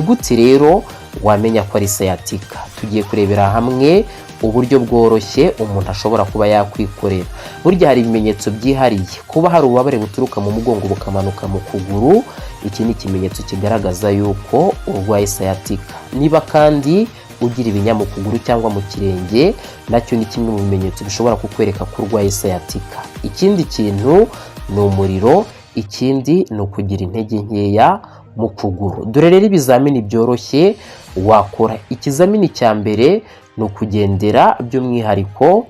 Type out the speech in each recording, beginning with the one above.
gute rero wamenya ko ari sciatica? Tugiye kurebera hamwe uburyo bworoshye umuntu ashobora kuba yakwikorera. Burya hari ibimenyetso byihariye. Kuba hari ububabare buturuka mu mugongo bukamanuka mu kuguru, iki ni ikimenyetso kigaragaza yuko urwaye sciatica. Niba kandi ugira ibinya mu kuguru cyangwa mu kirenge, nacyo ni kimwe mu bimenyetso bishobora kukwereka ko urwaye sciatica. Ikindi kintu ni umuriro, ikindi ni ukugira intege nkeya mu kuguru. Dore rero ibizamini byoroshye wakora. Ikizamini cya mbere ni ukugendera by'umwihariko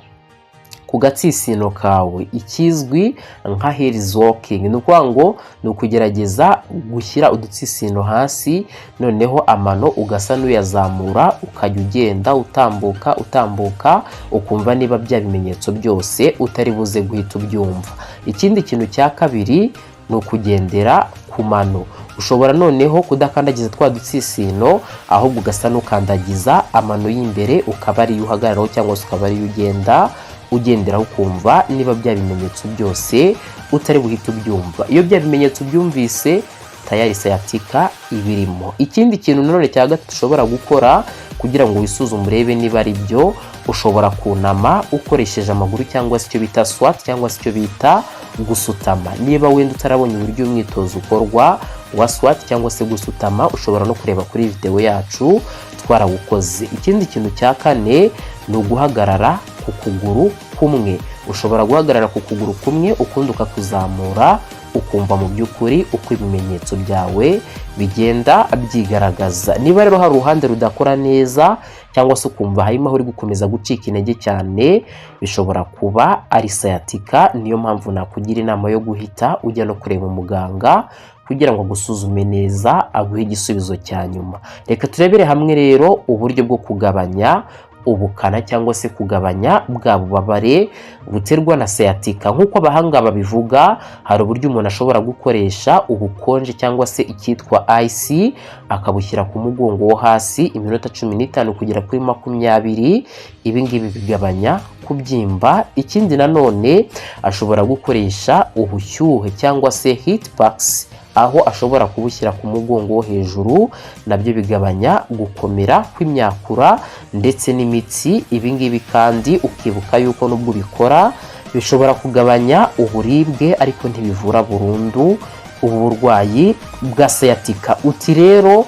ku gatsitsino kawe, ikizwi nka heels walking. Ni ukuvuga ngo ni ukugerageza gushyira udutsitsino hasi, noneho amano ugasa n'uyazamura, ukajya ugenda utambuka ukumva niba bya bimenyetso byose utari buze guhita ubyumva. Ikindi kintu cya kabiri ni ukugendera ku mano. Ushobora noneho kudakandagiza twa dutsitsino, ahubwo ugasa n'ukandagiza amano y'imbere, ukaba ari uhagararaho cyangwa se ukaba ari ugenda ugenderaho ukumva niba bya bimenyetso byose utari buhita ubyumva. Iyo bya bimenyetso byumvise, tayari sciatica ibirimo. Ikindi kintu nanone cya gatatu ushobora gukora kugira ngo wisuzume urebe niba ari byo, ushobora kunama ukoresheje amaguru cyangwa se icyo bita squat cyangwa se icyo bita gusutama. Niba wenda utarabonye uburyo umwitozo ukorwa wa squat cyangwa se gusutama, ushobora no kureba kuri video yacu twarawukoze. Ikindi kintu cya kane ni uguhagarara ku kuguru kumwe. Ushobora guhagarara ku kuguru kumwe ukundi ukakuzamura, ukumva mu by'ukuri uko ibimenyetso byawe bigenda byigaragaza. Niba rero hari uruhande rudakora neza cyangwa se ukumva harimo aho uri gukomeza gucika intege cyane, bishobora kuba ari sciatica. Niyo mpamvu nakugira inama yo guhita ujya no kureba umuganga kugira ngo agusuzume neza, aguhe igisubizo cya nyuma. Reka turebere hamwe rero uburyo bwo kugabanya ubukana cyangwa se kugabanya bwa bubabare buterwa na sciatica. Nk'uko abahanga babivuga, hari uburyo umuntu ashobora gukoresha ubukonje cyangwa se icyitwa ice, akabushyira ku mugongo wo hasi iminota 15 kugera kuri 20. Ibi ngibi bigabanya kubyimba. Ikindi nanone ashobora gukoresha ubushyuhe cyangwa se heat packs, aho ashobora kubushyira ku mugongo wo hejuru, nabyo bigabanya gukomera kw'imyakura ndetse n'imitsi. Ibi ngibi kandi ukibuka yuko nubwo bikora, bishobora kugabanya uburibwe ariko ntibivura burundu ubu burwayi bwa sciatica. Uti rero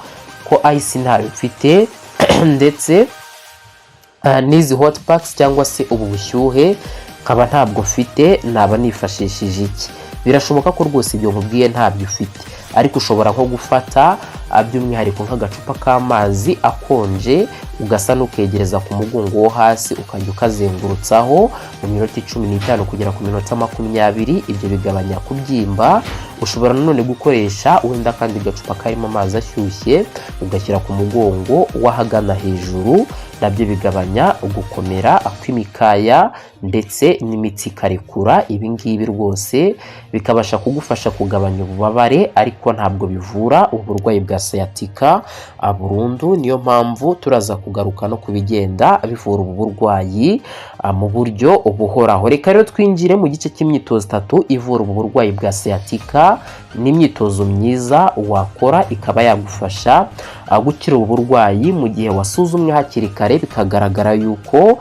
ko ice ntayo mfite ndetse n'izi hot packs cyangwa se ubu bushyuhe nkaba ntabwo mfite, naba nifashishije iki? Birashoboka ko rwose ibyo nkubwiye ntabyo ufite, ariko ushobora nko gufata by'umwihariko nk'agacupa k'amazi akonje, ugasa n'ukegereza ku mugongo wo hasi, ukajya ukazengurutsaho mu minota 15 kugera ku minota 20. Ibyo bigabanya kubyimba. Ushobora nanone gukoresha wenda kandi gacupa karimo amazi ashyushye, ugashyira ku mugongo wahagana hejuru, nabyo bigabanya gukomera kw'imikaya ndetse n'imitsi ikarekura. Ibi ngibi rwose bikabasha kugufasha kugabanya ububabare, ariko ntabwo bivura uburwayi bwa sciatica burundu. Niyo mpamvu turaza kugaruka no kubigenda bivura ubu burwayi mu buryo buhoraho. Reka rero twinjire mu gice cy'imyitozo 3 ivura ubu burwayi bwa sciatica. Ni imyitozo myiza wakora ikaba yagufasha gukira ubu burwayi mu gihe wasuzumwe hakiri kare bikagaragara yuko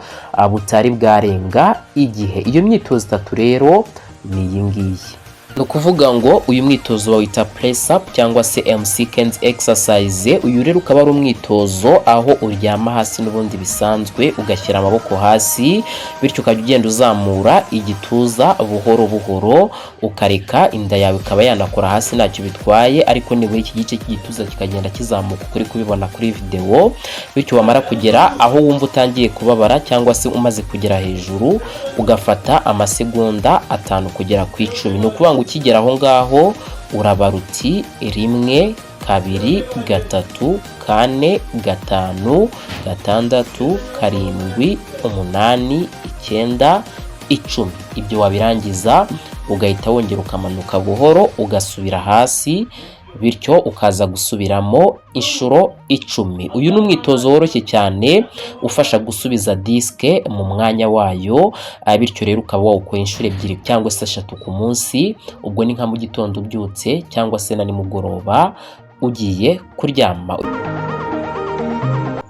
butari bwarenga igihe. Iyo myitozo 3 rero ni iyi ngiyi. Ni ukuvuga ngo uyu mwitozo wawita press up cyangwa se M-sequence exercise. Uyu rero ukaba ari umwitozo aho uryama hasi n'ubundi bisanzwe, ugashyira amaboko hasi, bityo ukajya ugenda uzamura igituza buhoro buhoro, ukareka inda yawe ikaba yanakora hasi ntacyo bitwaye, ariko nibura iki gice cy'igituza kikagenda kizamuka kuri kubibona kuri video. Bityo wamara kugera aho wumva utangiye kubabara cyangwa se umaze kugera hejuru, ugafata amasegonda 5 kugera ku 10. Ni ukuvuga ngo ukigera aho ngaho urabara uti 1, 2, 3, 4, 5, 6, 7, 8, 9, 10. Ibyo wabirangiza ugahita wongera ukamanuka buhoro ugasubira hasi, bityo ukaza gusubiramo inshuro 10. Uyu ni umwitozo woroshye cyane ufasha gusubiza diske mu mwanya wayo, bityo rero ukaba wawukora inshuro 2 cyangwa se 3 ku munsi. Ubwo ni nka mu gitondo ubyutse cyangwa se na nimugoroba ugiye kuryama.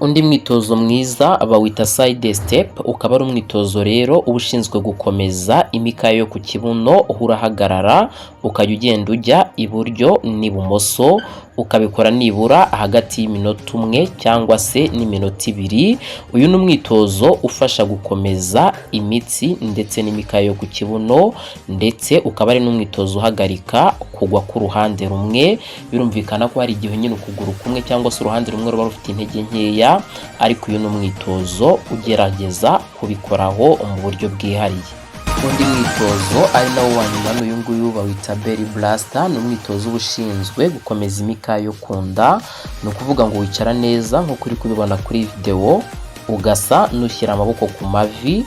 Undi mwitozo mwiza bawita side step, ukaba ari umwitozo rero uba ushinzwe gukomeza imikaya yo ku kibuno, urahagarara ukajya ugenda ujya iburyo n'ibumoso, ukabikora nibura hagati y'iminota 1 cyangwa se n'iminota 2. Uyu ni umwitozo ufasha gukomeza imitsi ndetse n'imikaya yo ku kibuno, ndetse ukaba ari n'umwitozo uhagarika kugwa ku ruhande rumwe. Birumvikana ko hari igihe nyine ukuguru kumwe cyangwa se uruhande rumwe ruba rufite intege nkeya, ariko uyu ni umwitozo ugerageza kubikoraho mu buryo bwihariye. Undi mwitozo ari nawo wa nyuma n'uyu nguyu bawita belly blaster, ni umwitozo uba ushinzwe gukomeza imikaya yo ku nda. Ni ukuvuga ngo wicara neza nk'uko uri kubibona kuri video, ugasa n'ushyira amaboko ku mavi,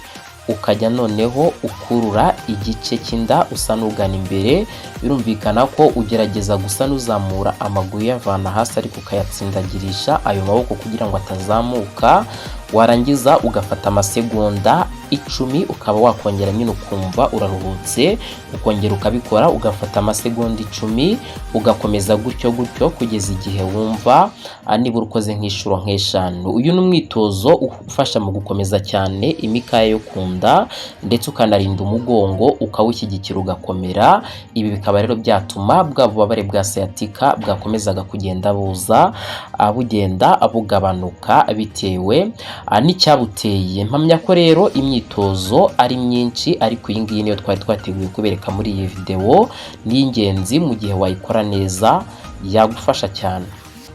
ukajya noneho ukurura igice cy'inda usa n'ugana imbere. Birumvikana ko ugerageza gusa n'uzamura amaguru yavana hasi ariko ukayatsindagirisha ayo maboko kugira ngo atazamuka. Warangiza ugafata amasegonda 10, ukaba wakongera nyine ukumva uraruhutse, ukongera ukabikora ugafata amasegonda 10, ugakomeza gutyo kugeza igihe wumva nibura ukoze nk'inshuro nk'eshanu. Uyu ni umwitozo ufasha mu gukomeza cyane imikaya yo ku nda, ndetse ukanarinda umugongo ukawushyigikira ugakomera. Ibi bikaba rero byatuma bwa bubabare bwa sciatica bwakomezaga kugenda buza bugenda bugabanuka bitewe n'icyabuteye. Mpamya ko rero imyitozo ari myinshi, ariko iyi ngiyi niyo twari twateguye kubereka muri iyi video. Ni ingenzi mu gihe wayikora neza, yagufasha cyane.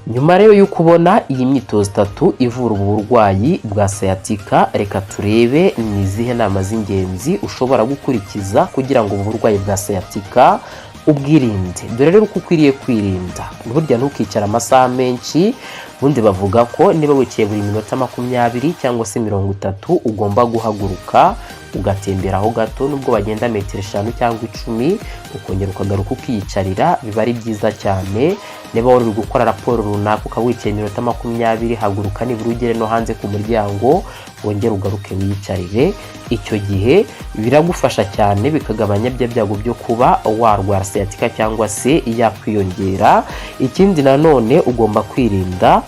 Nyuma rero y'uko ubona iyi myitozo 3 ivura ubu burwayi bwa sciatica, reka turebe ni izihe nama z'ingenzi ushobora gukurikiza kugira ngo ubu burwayi bwa sciatica ubwirinde. Dore rero uko ukwiriye kwirinda. Burya ntukicara amasaha menshi. Bundi bavuga ko niba wicaye buri minota 20 cyangwa se 30 ugomba guhaguruka ugatemberaho gato, nubwo bagenda metero 5 cyangwa 10, ukongera ukagaruka ukiyicarira. Biba ari byiza cyane. Niba wari gukora raporo runaka ukaba wicaye minota 20, haguruka nibura ugere no hanze ku muryango, wongera ugaruke wiyicarire. Icyo gihe biragufasha cyane, bikagabanya bya byago byo kuba warwara sciatica cyangwa se yakwiyongera. Ikindi nanone ugomba kwirinda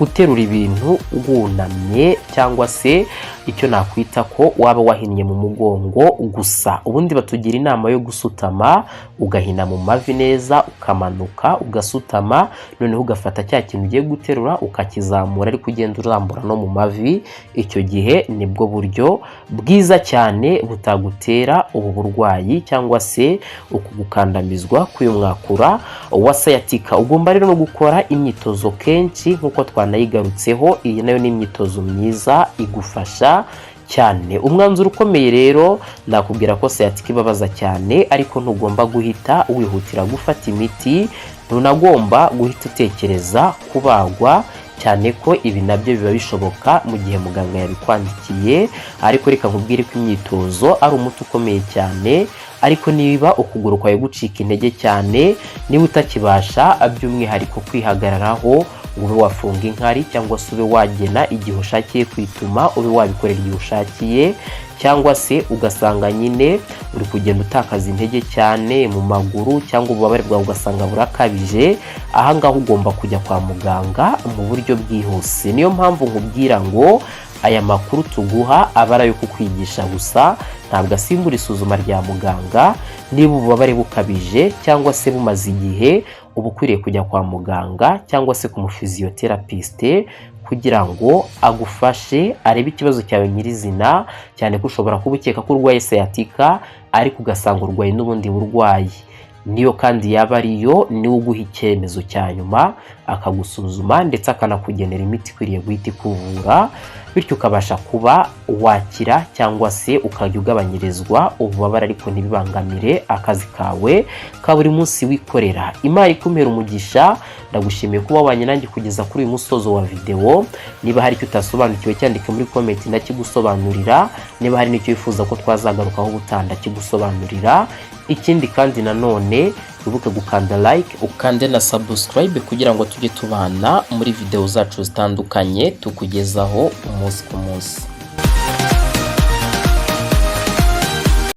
guterura ibintu wunamye, cyangwa se icyo nakwita ko waba wahinnye mu mugongo gusa. Ubundi batugira inama yo gusutama, ugahina mu mavi neza, ukamanuka ugasutama, noneho ugafata cya kintu ugiye guterura ukakizamura ariko ugenda urambura no mu mavi. Icyo gihe nibwo buryo bwiza cyane butagutera ubu burwayi cyangwa se ukugukandamizwa k'uyu mwakura wa sciatica. Ugomba rero no gukora imyitozo kenshi nk'uko twanayigarutseho. Iyi nayo ni imyitozo myiza igufasha cyane. Umwanzuro ukomeye rero nakubwira ko sciatica ibabaza cyane, ariko ntugomba guhita wihutira gufata imiti. Ntunagomba guhita utekereza kubagwa, cyane ko ibi nabyo biba bishoboka mu gihe muganga yabikwandikiye. Ariko reka nkubwire ko imyitozo ari umuti ukomeye cyane. Ariko niba ukuguru kwawe gucika intege cyane, niba utakibasha by'umwihariko kwihagararaho, ube wafunga inkari cyangwa se ube wagena igihe ushakiye kwituma, ube wabikorera igihe ushakiye, cyangwa se ugasanga nyine uri kugenda utakaza intege cyane mu maguru cyangwa ububabare bwawe ugasanga burakabije, aha ngaho ugomba kujya kwa muganga mu buryo bwihuse. Niyo mpamvu nkubwira ngo aya makuru tuguha aba ari ayo kukwigisha gusa, ntabwo asimbura isuzuma rya muganga. Niba ububabare bukabije cyangwa se bumaze igihe, uba ukwiriye kujya kwa muganga cyangwa se ku mufizioterapiste kugira ngo agufashe arebe ikibazo cyawe nyirizina, cyane ko ushobora kuba ukeka ko urwaye sciatica ariko ugasanga urwaye n'ubundi burwayi. Niyo kandi yaba ariyo, niwe uguha icyemezo cya nyuma, akagusuzuma ndetse akanakugenera imiti ikwiriye guhita ikuvura, bityo ukabasha kuba wakira cyangwa se ukajya ugabanyirizwa ububabare ariko ntibibangamire akazi kawe ka buri munsi wikorera. Imana ikumera umugisha. Ndagushimiye kuba wabanye nanjye kugeza kuri uyu musozo wa video. Niba hari icyo utasobanukiwe cyandike muri comment ndakigusobanurira. Niba hari n'icyo wifuza ko twazagarukaho ubutaha ndakigusobanurira. Ikindi kandi nanone wibuke gukanda like, ukande na subscribe kugira ngo tujye tubana muri video zacu zitandukanye tukugezaho umunsi ku munsi.